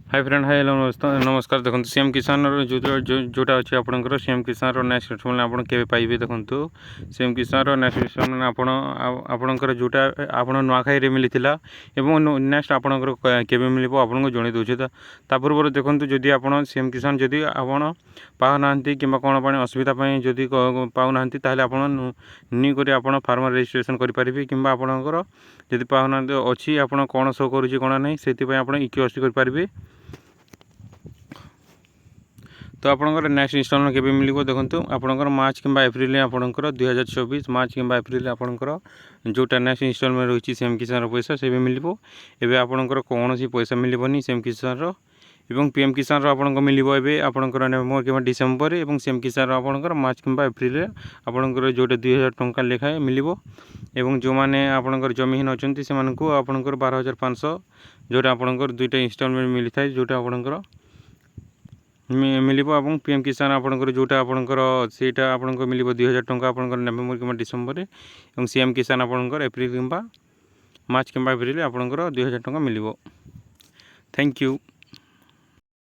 Hi friend hi hello नमस्कार देखो CM किसान जोटा अच्छे आपंकर सीएम किसान नेक्स्ट इंस्टॉलमेंट आप पाइबे देखो सीएम किसान नेक्स्ट इंस्टॉलमेंट आपणकर जोटा आप नुआखाई मिली नेक्स्ट आपणकर केबे मिल आपको जन दूसरे पूर्व देखो जदि आप सीएम किसान जदि आप पाना कि कौन पानी असुविधा जदि पाऊना आप नहीं आप फार्मर रजिस्ट्रेशन करेंगे कि आपणकर जदि पाना अच्छी आप कौन शो करुच्ची कौन ना से आप इक्वेस्ट करेंगे। तो आपंकर नेक्स्ट इंस्टॉलमेंट केबे मिल देखो आपंकर मार्च कि एप्रिल आपंकर 2024 मार्च कि एप्रिल आपंकर जोटा नेक्स्ट इंस्टॉलमेंट रही सीएम किसान पैसा से भी मिल एवं आपंकर कौन सी पैसा मिलनी सीएम किसान एवं पीएम किसान आपको मिल आपंकर नवेम्बर कि डिसेम्बर और सीएम किसान आपंकर मार्च कि एप्रिल आपंकर जोटा 2000 टंका लेखाएं मिल एवं जो मैंने आपंकर जमीन अच्छा से आपंकर 12,500 जोटा आपंकर दुईटा इंस्टॉलमेंट मिलता है जोटा आपंकर मिल पीएम किसान आपंकर जोटा आपंकर सेटा आपको मिल 2000 टंका आपंकर नवेम्बर कि डिसेम्बर और सीएम किसान आपंकर एप्रिल कि मार्च कि एप्रिल आपंकर 2000 टंका मिल। Thank you.